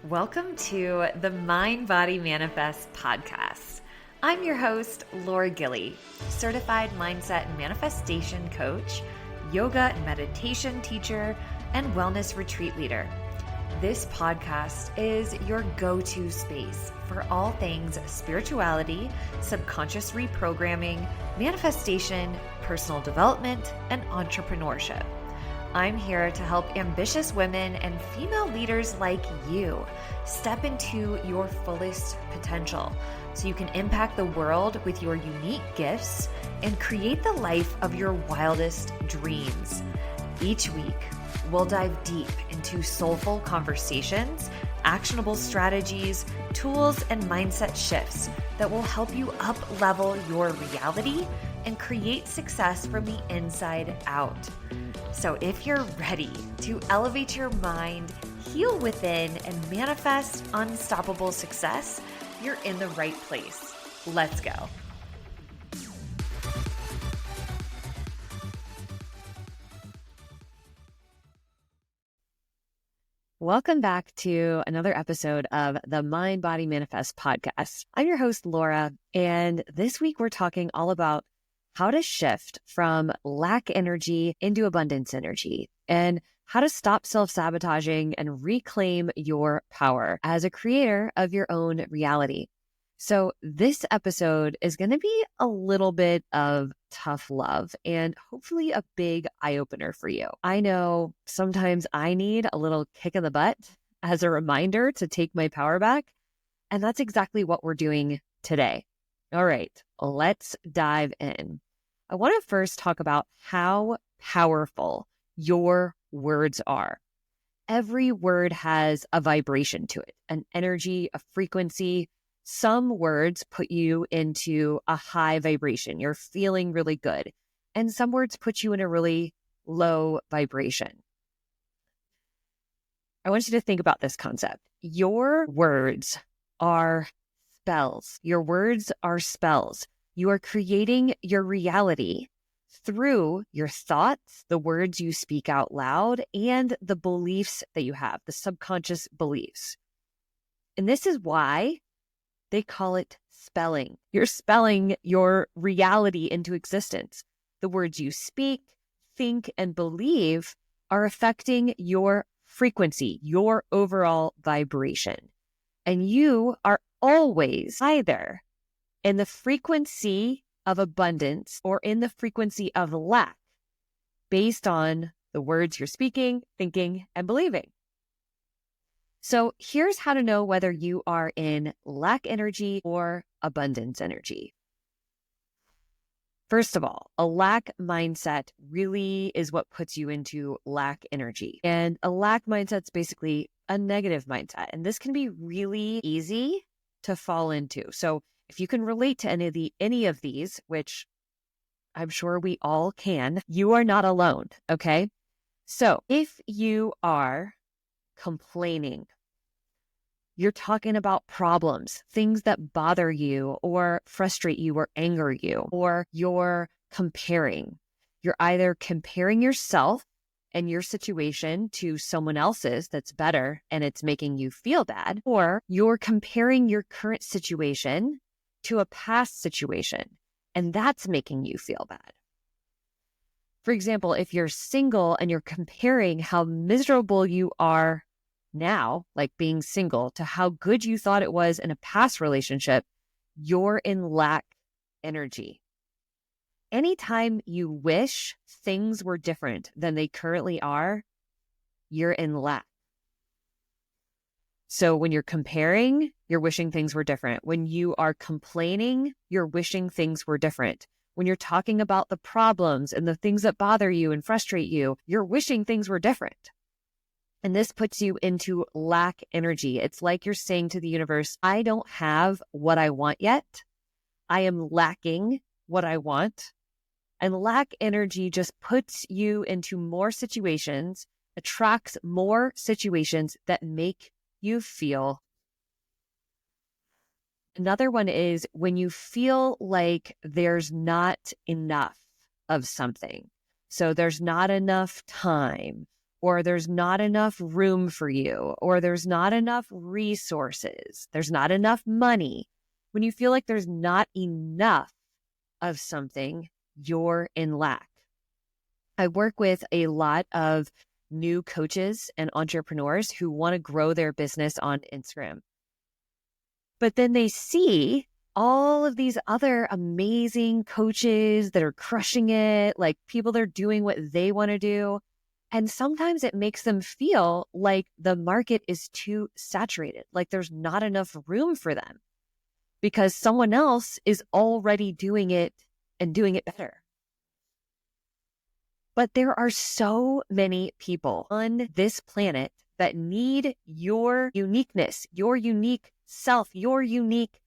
Welcome to the Mind Body Manifest podcast. I'm your host, Laura Gilly, certified mindset and manifestation coach, yoga and meditation teacher, and wellness retreat leader. This podcast is your go-to space for all things spirituality, subconscious reprogramming, manifestation, personal development, and entrepreneurship. I'm here to help ambitious women and female leaders like you step into your fullest potential so you can impact the world with your unique gifts and create the life of your wildest dreams. Each week, we'll dive deep into soulful conversations, actionable strategies, tools, and mindset shifts that will help you up-level your reality and create success from the inside out. So if you're ready to elevate your mind, heal within, and manifest unstoppable success, you're in the right place. Let's go. Welcome back to another episode of the Mind Body Manifest podcast. I'm your host, Laura, and this week we're talking all about how to shift from lack energy into abundance energy and how to stop self-sabotaging and reclaim your power as a creator of your own reality. So this episode is going to be a little bit of tough love and hopefully a big eye-opener for you. I know sometimes I need a little kick in the butt as a reminder to take my power back, and that's exactly what we're doing today. All right, let's dive in. I want to first talk about how powerful your words are. Every word has a vibration to it, an energy, a frequency. Some words put you into a high vibration. You're feeling really good. And some words put you in a really low vibration. I want you to think about this concept. Your words are spells. Your words are spells. You are creating your reality through your thoughts, the words you speak out loud, and the beliefs that you have, the subconscious beliefs. And this is why they call it spelling. You're spelling your reality into existence. The words you speak, think, and believe are affecting your frequency, your overall vibration. And you are always either in the frequency of abundance or in the frequency of lack based on the words you're speaking, thinking, and believing. So here's how to know whether you are in lack energy or abundance energy. First of all, a lack mindset really is what puts you into lack energy. And a lack mindset is basically a negative mindset. And this can be really easy to fall into. So if you can relate to any of these, which I'm sure we all can, you are not alone, okay? So if you are complaining, you're talking about problems, things that bother you or frustrate you or anger you, or you're comparing. You're either comparing yourself and your situation to someone else's that's better and it's making you feel bad, or you're comparing your current situation to a past situation and that's making you feel bad. For example, if you're single and you're comparing how miserable you are now, like being single, to how good you thought it was in a past relationship, you're in lack energy. Anytime you wish things were different than they currently are, you're in lack. So when you're comparing, you're wishing things were different. When you are complaining, you're wishing things were different. When you're talking about the problems and the things that bother you and frustrate you, you're wishing things were different. And this puts you into lack energy. It's like you're saying to the universe, I don't have what I want yet. I am lacking what I want. And lack energy just puts you into more situations, attracts more situations that make you feel. Another one is when you feel like there's not enough of something. So there's not enough time, or there's not enough room for you, or there's not enough resources, there's not enough money. When you feel like there's not enough of something, you're in lack. I work with a lot of new coaches and entrepreneurs who want to grow their business on Instagram. But then they see all of these other amazing coaches that are crushing it, like people that are doing what they want to do. And sometimes it makes them feel like the market is too saturated, like there's not enough room for them because someone else is already doing it and doing it better. But there are so many people on this planet that need your uniqueness, your unique self, your unique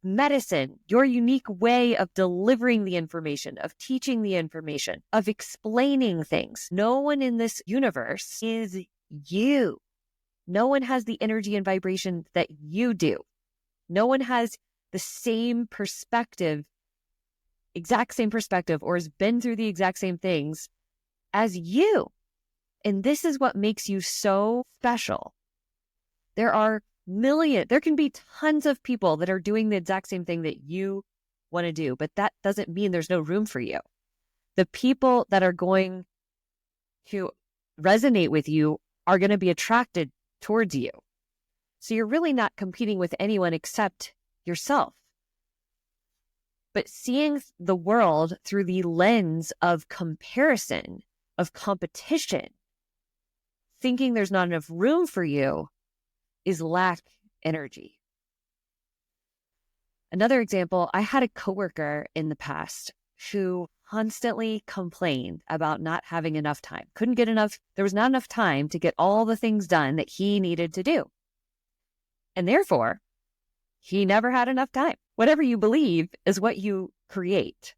medicine, your unique way of delivering the information, of teaching the information, of explaining things. No one in this universe is you. No one has the energy and vibration that you do. No one has the same perspective, exact same perspective, or has been through the exact same things as you. And this is what makes you so special. There can be tons of people that are doing the exact same thing that you want to do, but that doesn't mean there's no room for you. The people that are going to resonate with you are going to be attracted towards you. So you're really not competing with anyone except yourself. But seeing the world through the lens of comparison, of competition, thinking there's not enough room for you is lack energy. Another example, I had a coworker in the past who constantly complained about not having enough time. There was not enough time to get all the things done that he needed to do. And therefore, he never had enough time. Whatever you believe is what you create.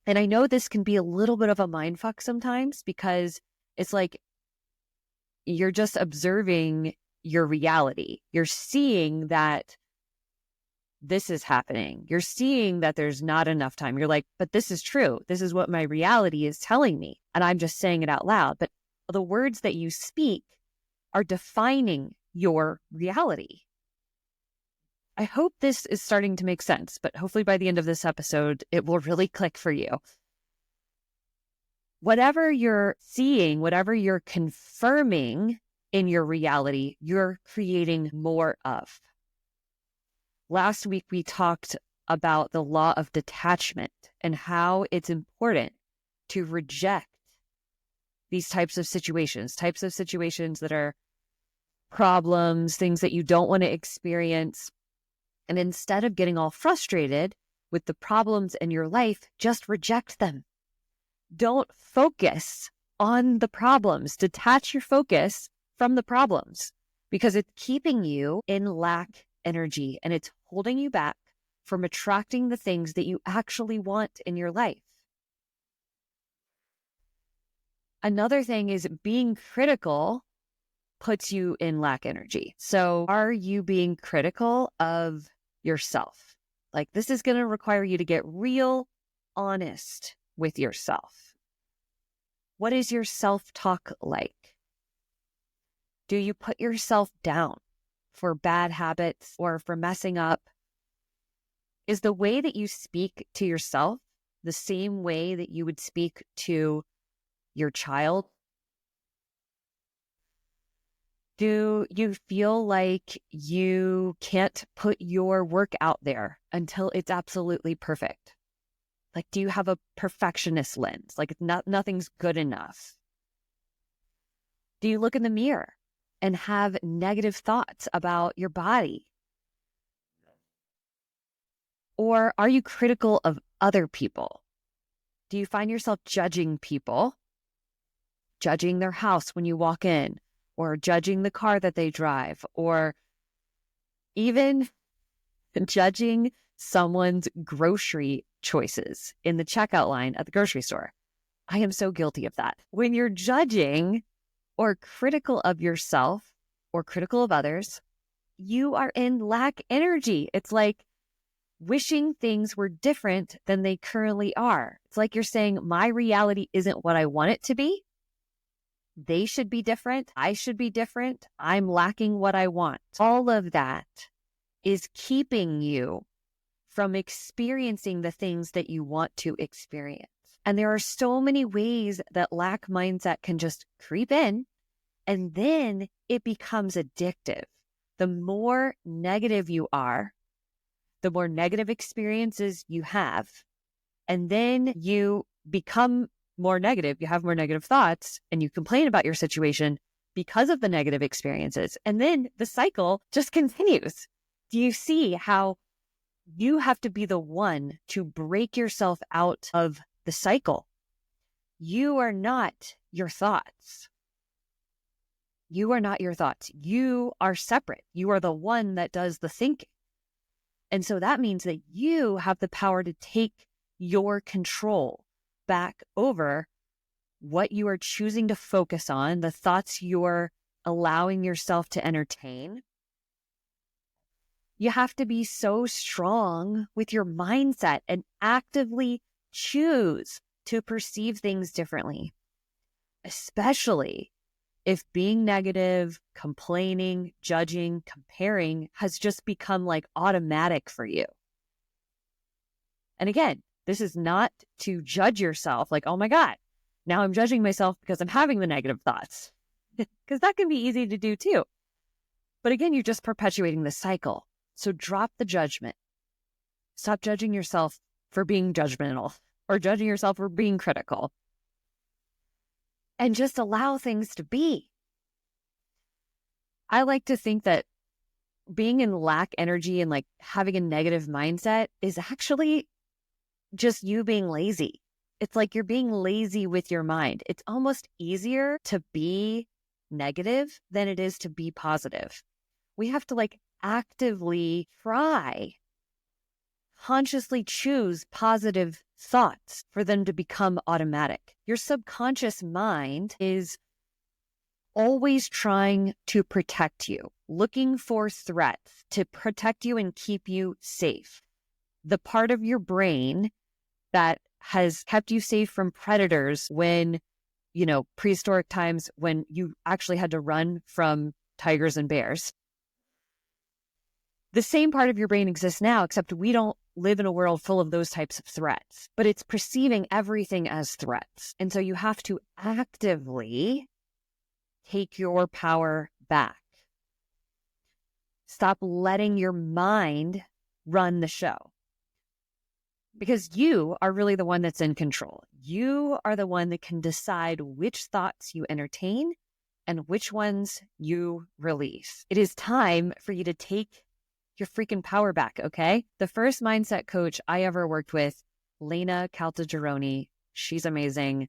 And I know this can be a little bit of a mindfuck sometimes because it's like you're just observing your reality. You're seeing that this is happening. You're seeing that there's not enough time. You're like, but this is true. This is what my reality is telling me. And I'm just saying it out loud. But the words that you speak are defining your reality. I hope this is starting to make sense, but hopefully by the end of this episode, it will really click for you. Whatever you're seeing, whatever you're confirming in your reality, you're creating more of. Last week, we talked about the law of detachment and how it's important to reject these types of situations that are problems, things that you don't want to experience. And instead of getting all frustrated with the problems in your life, just reject them. Don't focus on the problems. Detach your focus from the problems because it's keeping you in lack energy and it's holding you back from attracting the things that you actually want in your life. Another thing is being critical puts you in lack energy. So are you being critical of yourself? Like this is going to require you to get real honest with yourself. What is your self-talk like? Do you put yourself down for bad habits or for messing up? Is the way that you speak to yourself the same way that you would speak to your child? Do you feel like you can't put your work out there until it's absolutely perfect? Like, do you have a perfectionist lens? Like, nothing's good enough? Do you look in the mirror and have negative thoughts about your body? Or are you critical of other people? Do you find yourself judging people, judging their house when you walk in, or judging the car that they drive, or even judging someone's grocery choices in the checkout line at the grocery store? I am so guilty of that. When you're judging or critical of yourself or critical of others, you are in lack energy. It's like wishing things were different than they currently are. It's like you're saying, my reality isn't what I want it to be. They should be different. I should be different. I'm lacking what I want. All of that is keeping you from experiencing the things that you want to experience. And there are so many ways that lack mindset can just creep in, and then it becomes addictive. The more negative you are, the more negative experiences you have, and then you become more negative. You have more negative thoughts and you complain about your situation because of the negative experiences. And then the cycle just continues. Do you see how you have to be the one to break yourself out of the cycle? You are not your thoughts. You are not your thoughts. You are separate. You are the one that does the thinking. And so that means that you have the power to take your control back over what you are choosing to focus on, the thoughts you're allowing yourself to entertain. You have to be so strong with your mindset and actively choose to perceive things differently, especially if being negative, complaining, judging, comparing has just become like automatic for you. And again, this is not to judge yourself like, oh my God, now I'm judging myself because I'm having the negative thoughts, because that can be easy to do too. But again, you're just perpetuating the cycle. So drop the judgment. Stop judging yourself for being judgmental or judging yourself for being critical. And just allow things to be. I like to think that being in lack energy and like having a negative mindset is actually just you being lazy. It's like you're being lazy with your mind. It's almost easier to be negative than it is to be positive. We have to like actively try, consciously choose positive thoughts for them to become automatic. Your subconscious mind is always trying to protect you, looking for threats to protect you and keep you safe. The part of your brain that has kept you safe from predators when, prehistoric times when you actually had to run from tigers and bears. The same part of your brain exists now, except we don't live in a world full of those types of threats, but it's perceiving everything as threats. And so you have to actively take your power back. Stop letting your mind run the show. Because you are really the one that's in control. You are the one that can decide which thoughts you entertain and which ones you release. It is time for you to take your freaking power back, okay? The first mindset coach I ever worked with, Lena Caltagirone, she's amazing.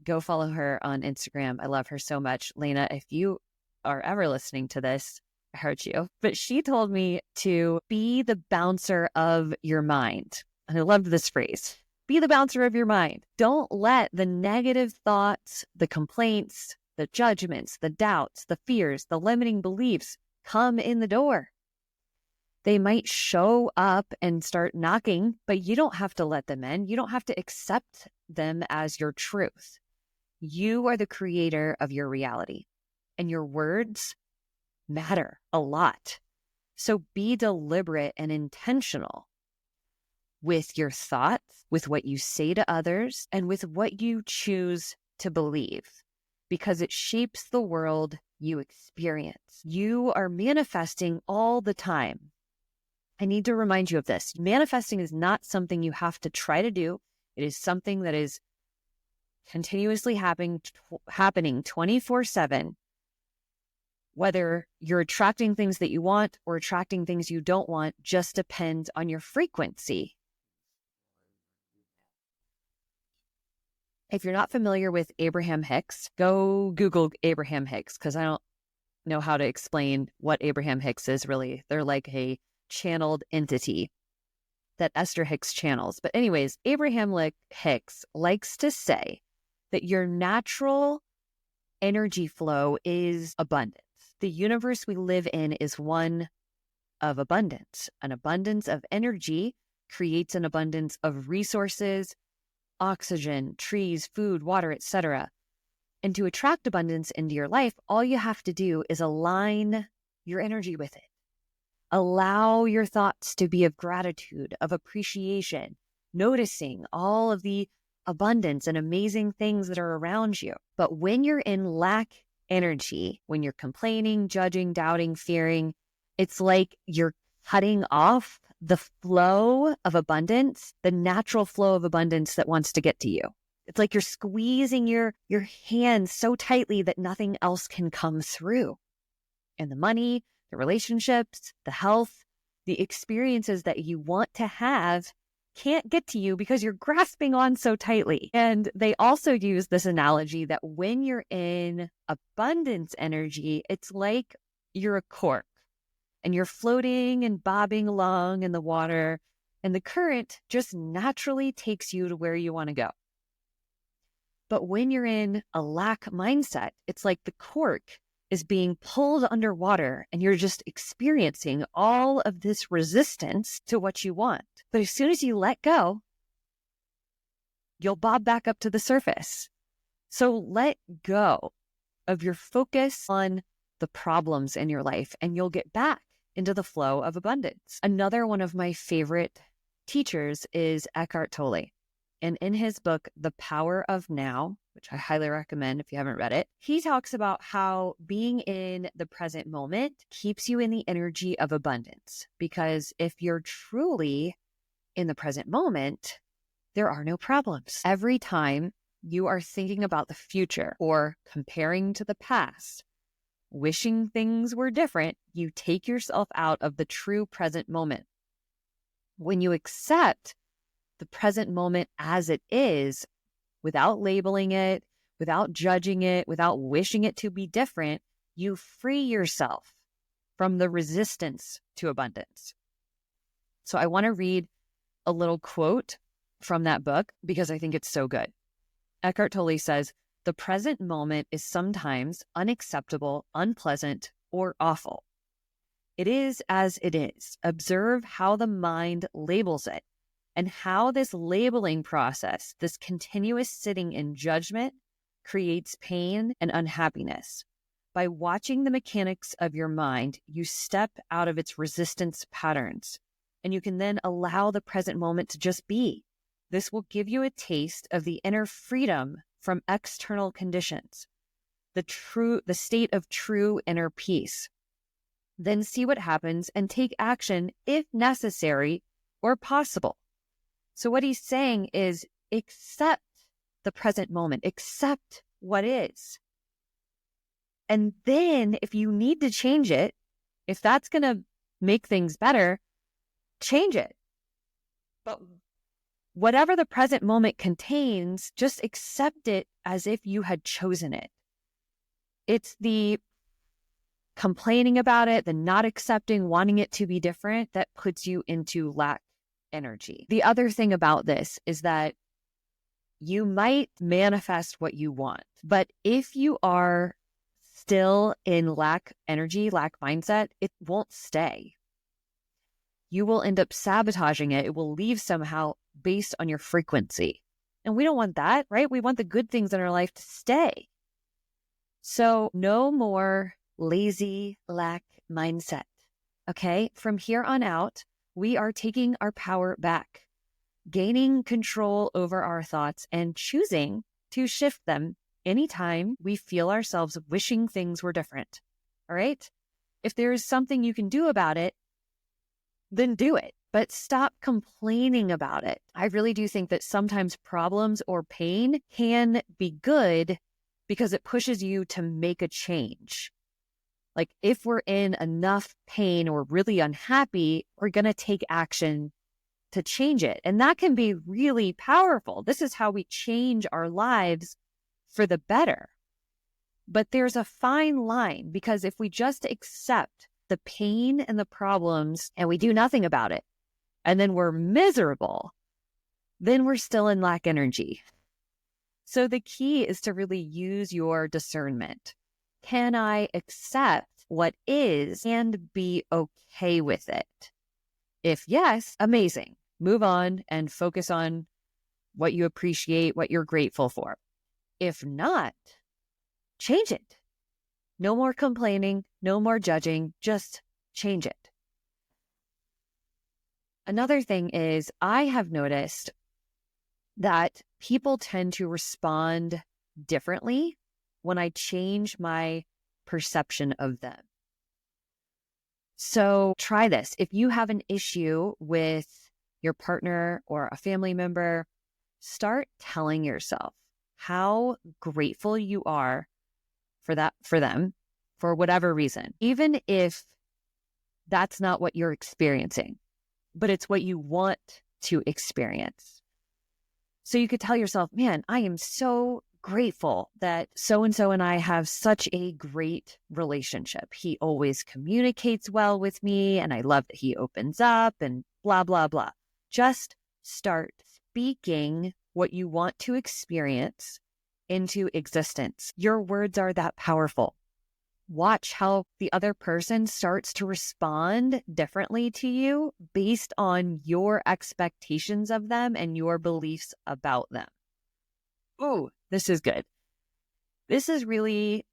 Go follow her on Instagram. I love her so much. Lena, if you are ever listening to this, I heard you. But she told me to be the bouncer of your mind. And I loved this phrase. Be the bouncer of your mind. Don't let the negative thoughts, the complaints, the judgments, the doubts, the fears, the limiting beliefs come in the door. They might show up and start knocking, but you don't have to let them in. You don't have to accept them as your truth. You are the creator of your reality, and your words matter a lot. So be deliberate and intentional with your thoughts, with what you say to others, and with what you choose to believe, because it shapes the world you experience. You are manifesting all the time. I need to remind you of this. Manifesting is not something you have to try to do. It is something that is continuously happening 24/7. Whether you're attracting things that you want or attracting things you don't want just depends on your frequency. If you're not familiar with Abraham Hicks, go Google Abraham Hicks, because I don't know how to explain what Abraham Hicks is really. They're like a channeled entity that Esther Hicks channels. But anyways, Abraham Hicks likes to say that your natural energy flow is abundance. The universe we live in is one of abundance. An abundance of energy creates an abundance of resources, oxygen, trees, food, water, etc. And to attract abundance into your life, all you have to do is align your energy with it. Allow your thoughts to be of gratitude, of appreciation, noticing all of the abundance and amazing things that are around you. But when you're in lack energy, when you're complaining, judging, doubting, fearing, it's like you're cutting off the flow of abundance, the natural flow of abundance that wants to get to you. It's like you're squeezing your hands so tightly that nothing else can come through. And the money, the relationships, the health, the experiences that you want to have can't get to you because you're grasping on so tightly. And they also use this analogy that when you're in abundance energy, it's like you're a cork and you're floating and bobbing along in the water, and the current just naturally takes you to where you want to go. But when you're in a lack mindset, it's like the cork is being pulled underwater and you're just experiencing all of this resistance to what you want. But as soon as you let go, you'll bob back up to the surface. So let go of your focus on the problems in your life and you'll get back into the flow of abundance. Another one of my favorite teachers is Eckhart Tolle. And in his book, The Power of Now, which I highly recommend if you haven't read it, he talks about how being in the present moment keeps you in the energy of abundance. Because if you're truly in the present moment, there are no problems. Every time you are thinking about the future or comparing to the past, wishing things were different, you take yourself out of the true present moment. When you accept the present moment as it is, without labeling it, without judging it, without wishing it to be different, you free yourself from the resistance to abundance. So I want to read a little quote from that book because I think it's so good. Eckhart Tolle says, "The present moment is sometimes unacceptable, unpleasant, or awful. It is as it is. Observe how the mind labels it and how this labeling process, this continuous sitting in judgment, creates pain and unhappiness. By watching the mechanics of your mind, you step out of its resistance patterns, and you can then allow the present moment to just be. This will give you a taste of the inner freedom from external conditions, the state of true inner peace. Then see what happens and take action if necessary or possible." So what he's saying is accept the present moment, accept what is. And then if you need to change it, if that's going to make things better, change it. But whatever the present moment contains, just accept it as if you had chosen it. It's the complaining about it, the not accepting, wanting it to be different, that puts you into lack energy. The other thing about this is that you might manifest what you want, but if you are still in lack energy, lack mindset, it won't stay. You will end up sabotaging it. It will leave somehow based on your frequency. And we don't want that, right? We want the good things in our life to stay. So no more lazy lack mindset. Okay? From here on out, we are taking our power back, gaining control over our thoughts and choosing to shift them anytime we feel ourselves wishing things were different. All right? If there is something you can do about it, then do it, but stop complaining about it. I really do think that sometimes problems or pain can be good because it pushes you to make a change. Like if we're in enough pain or really unhappy, we're going to take action to change it. And that can be really powerful. This is how we change our lives for the better. But there's a fine line, because if we just accept the pain and the problems and we do nothing about it, and then we're miserable, then we're still in lack energy. So the key is to really use your discernment. Can I accept what is and be okay with it? If yes, amazing. Move on and focus on what you appreciate, what you're grateful for. If not, change it. No more complaining, no more judging, just change it. Another thing is I have noticed that people tend to respond differently when I change my perception of them. So try this. If you have an issue with your partner or a family member, start telling yourself how grateful you are for them, for whatever reason, even if that's not what you're experiencing, but it's what you want to experience. So you could tell yourself, man, I am so grateful that so-and-so and I have such a great relationship. He always communicates well with me, and I love that he opens up and blah, blah, blah. Just start speaking what you want to experience into existence. Your words are that powerful. Watch how the other person starts to respond differently to you based on your expectations of them and your beliefs about them. Ooh, this is good. This is really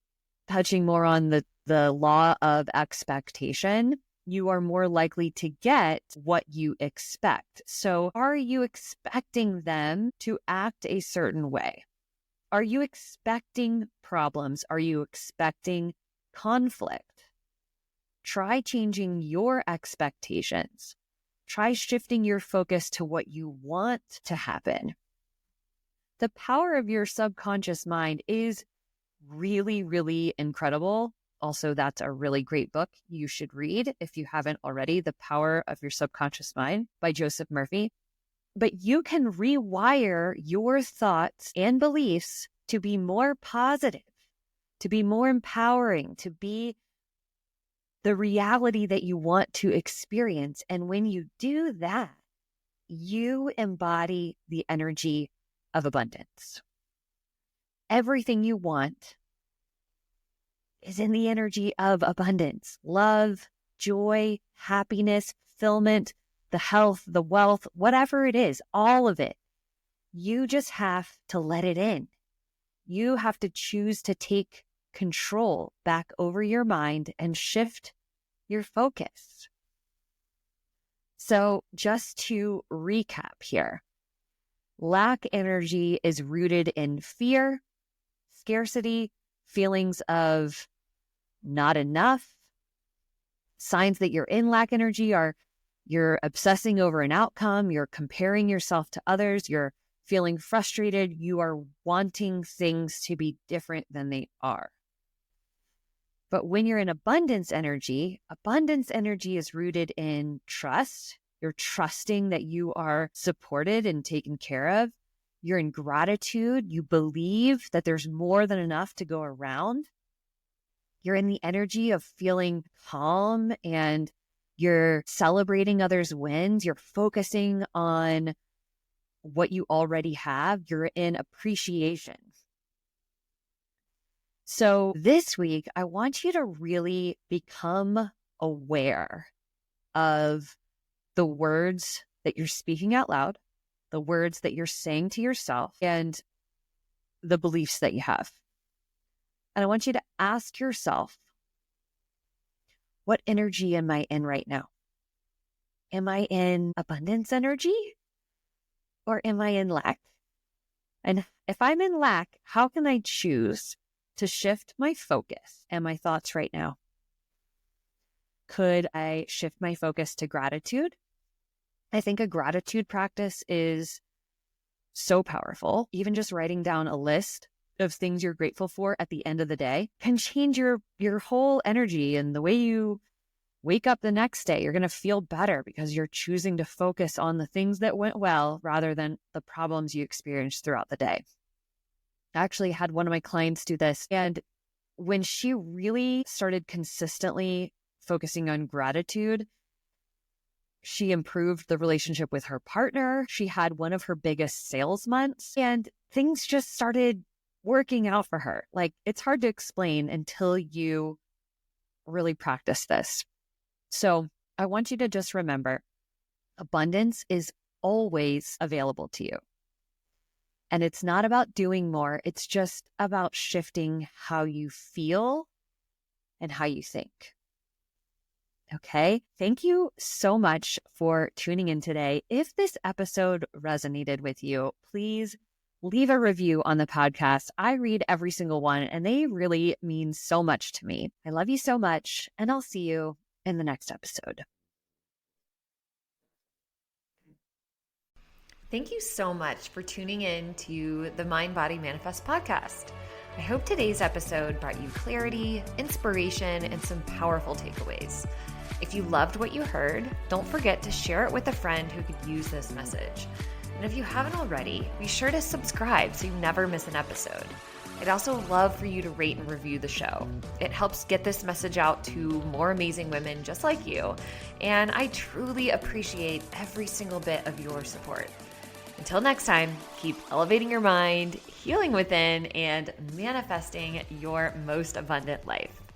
touching more on the law of expectation. You are more likely to get what you expect. So are you expecting them to act a certain way? Are you expecting problems? Are you expecting conflict? Try changing your expectations. Try shifting your focus to what you want to happen. The power of your subconscious mind is really, really incredible. Also, that's a really great book you should read if you haven't already, The Power of Your Subconscious Mind by Joseph Murphy. But you can rewire your thoughts and beliefs to be more positive, to be more empowering, to be the reality that you want to experience. And when you do that, you embody the energy of abundance. Everything you want is in the energy of abundance, love, joy, happiness, fulfillment, the health, the wealth, whatever it is, all of it. You just have to let it in. You have to choose to take control back over your mind and shift your focus. So just to recap here, lack energy is rooted in fear, scarcity, feelings of not enough. Signs that you're in lack energy are you're obsessing over an outcome, you're comparing yourself to others, you're feeling frustrated, you are wanting things to be different than they are. But when you're in abundance energy is rooted in trust. You're trusting that you are supported and taken care of. You're in gratitude. You believe that there's more than enough to go around. You're in the energy of feeling calm and you're celebrating others' wins. You're focusing on what you already have. You're in appreciation. So this week, I want you to really become aware of the words that you're speaking out loud, the words that you're saying to yourself, and the beliefs that you have. And I want you to ask yourself, what energy am I in right now? Am I in abundance energy or am I in lack? And if I'm in lack, how can I choose to shift my focus and my thoughts right now? Could I shift my focus to gratitude? I think a gratitude practice is so powerful. Even just writing down a list of things you're grateful for at the end of the day can change your whole energy and the way you wake up the next day. You're going to feel better because you're choosing to focus on the things that went well rather than the problems you experienced throughout the day. I actually had one of my clients do this, and when she really started consistently focusing on gratitude, she improved the relationship with her partner. She had one of her biggest sales months, and things just started working out for her. Like, it's hard to explain until you really practice this. So I want you to just remember, abundance is always available to you. And it's not about doing more. It's just about shifting how you feel and how you think. Okay. Thank you so much for tuning in today. If this episode resonated with you, please leave a review on the podcast. I read every single one and they really mean so much to me. I love you so much, and I'll see you in the next episode. Thank you so much for tuning in to the Mind Body Manifest podcast. I hope today's episode brought you clarity, inspiration, and some powerful takeaways. If you loved what you heard, don't forget to share it with a friend who could use this message. And if you haven't already, be sure to subscribe so you never miss an episode. I'd also love for you to rate and review the show. It helps get this message out to more amazing women just like you, and I truly appreciate every single bit of your support. Until next time, keep elevating your mind, healing within, and manifesting your most abundant life.